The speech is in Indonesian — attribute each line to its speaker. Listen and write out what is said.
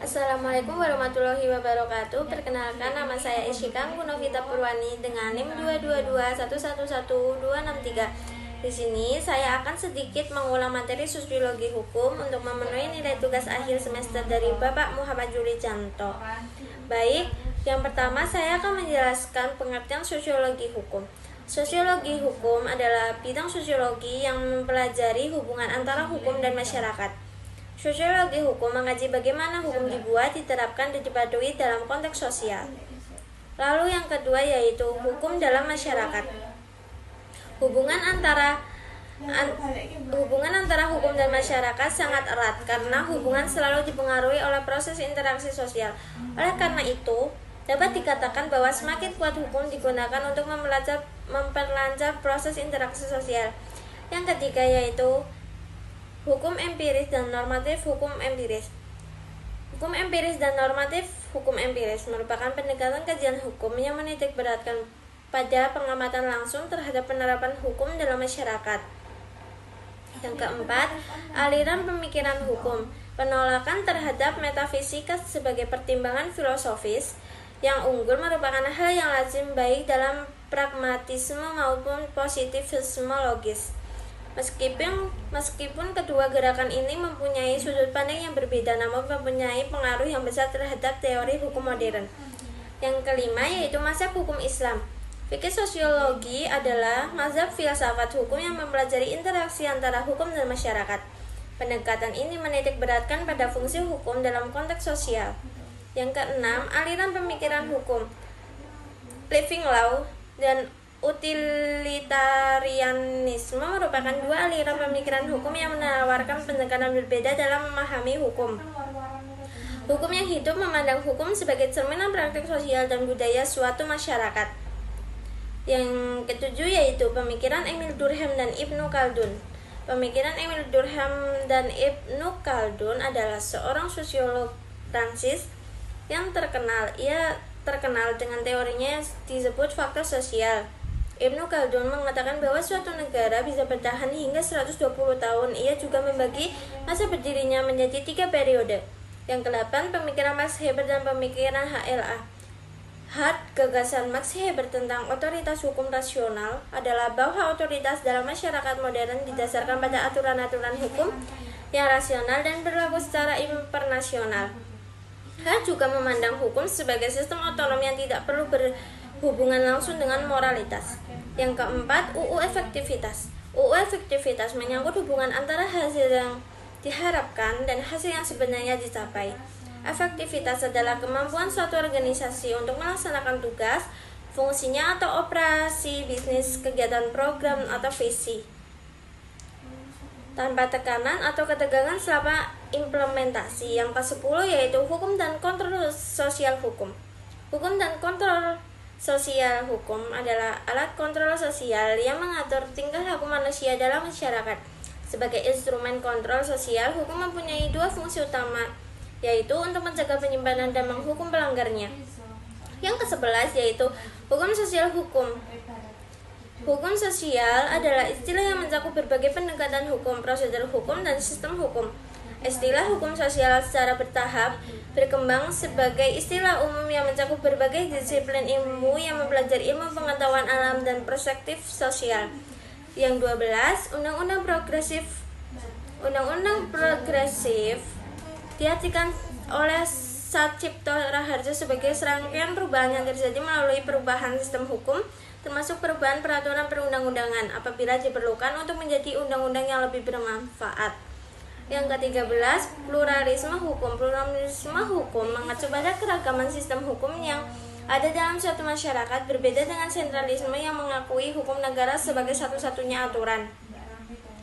Speaker 1: Assalamualaikum warahmatullahi wabarakatuh. Perkenalkan, nama saya Isyikang Gunovita Purwani dengan NIM 222111263. Di sini saya akan sedikit mengulang materi sosiologi hukum untuk memenuhi nilai tugas akhir semester dari Bapak Muhammad Juli Janto. Baik, yang pertama saya akan menjelaskan pengertian sosiologi hukum. Sosiologi hukum adalah bidang sosiologi yang mempelajari hubungan antara hukum dan masyarakat. Sosiologi hukum mengkaji bagaimana hukum dibuat, diterapkan, dan dipatuhi dalam konteks sosial. Lalu yang kedua yaitu hukum dalam masyarakat. Hubungan antara hukum dan masyarakat sangat erat karena hubungan selalu dipengaruhi oleh proses interaksi sosial. Oleh karena itu, dapat dikatakan bahwa semakin kuat hukum digunakan untuk memperlancar proses interaksi sosial. Yang ketiga yaitu hukum empiris dan normatif hukum empiris. Hukum empiris dan normatif hukum empiris merupakan pendekatan kajian hukum yang menitik beratkan pada pengamatan langsung terhadap penerapan hukum dalam masyarakat. Yang keempat, aliran pemikiran hukum. Penolakan terhadap metafisika sebagai pertimbangan filosofis yang unggul merupakan hal yang lazim baik dalam pragmatisme maupun positivisme logis. Meskipun kedua gerakan ini mempunyai sudut pandang yang berbeda, namun mempunyai pengaruh yang besar terhadap teori hukum modern. Yang kelima yaitu mazhab hukum Islam. Fikih sosiologi adalah mazhab filsafat hukum yang mempelajari interaksi antara hukum dan masyarakat. Pendekatan ini menitik beratkan pada fungsi hukum dalam konteks sosial. Yang keenam, aliran pemikiran hukum. Living law dan utilitarianisme merupakan dua aliran pemikiran hukum yang menawarkan pendekatan berbeda dalam memahami hukum. Hukum yang hidup memandang hukum sebagai cerminan praktik sosial dan budaya suatu masyarakat. Yang ketujuh yaitu pemikiran Emil Durkheim dan Ibnu Khaldun. Pemikiran Emil Durkheim dan Ibnu Khaldun adalah seorang sosiolog Prancis yang terkenal. Ia terkenal dengan teorinya yang disebut faktor sosial. Ibnu Khaldun mengatakan bahwa suatu negara bisa bertahan hingga 120 tahun. Ia juga membagi masa berdirinya menjadi 3 periode. Yang ke-8, pemikiran Max Weber dan pemikiran HLA. Gagasan Max Weber tentang otoritas hukum rasional adalah bahwa otoritas dalam masyarakat modern didasarkan pada aturan-aturan hukum yang rasional dan berlaku secara internasional. Hart juga memandang hukum sebagai sistem otonom yang tidak perlu berhubungan langsung dengan moralitas. Yang keempat, UU efektivitas. UU efektivitas menyangkut hubungan antara hasil yang diharapkan dan hasil yang sebenarnya dicapai. Efektivitas adalah kemampuan suatu organisasi untuk melaksanakan tugas, fungsinya atau operasi bisnis, kegiatan program atau visi tanpa tekanan atau ketegangan selama implementasi. Yang ke-10 yaitu hukum dan kontrol sosial hukum. Hukum dan kontrol sosial hukum adalah alat kontrol sosial yang mengatur tingkah laku manusia dalam masyarakat. Sebagai instrumen kontrol sosial, hukum mempunyai dua fungsi utama, yaitu untuk mencegah penyimpanan dan menghukum pelanggarnya. Yang ke-11 yaitu hukum sosial hukum. Hukum sosial adalah istilah yang mencakup berbagai pendekatan hukum, prosedur hukum, dan sistem hukum. Istilah hukum sosial secara bertahap berkembang sebagai istilah umum yang mencakup berbagai disiplin ilmu yang mempelajari ilmu pengetahuan alam dan perspektif sosial. Yang 12, Undang-undang progresif. Undang-undang progresif diartikan oleh Satcipto Raharjo sebagai serangkaian perubahan yang terjadi melalui perubahan sistem hukum, termasuk perubahan peraturan perundang-undangan apabila diperlukan untuk menjadi undang-undang yang lebih bermanfaat. Yang ke-13, pluralisme hukum. Pluralisme hukum mengacu pada keragaman sistem hukum yang ada dalam suatu masyarakat, berbeda dengan sentralisme yang mengakui hukum negara sebagai satu-satunya aturan.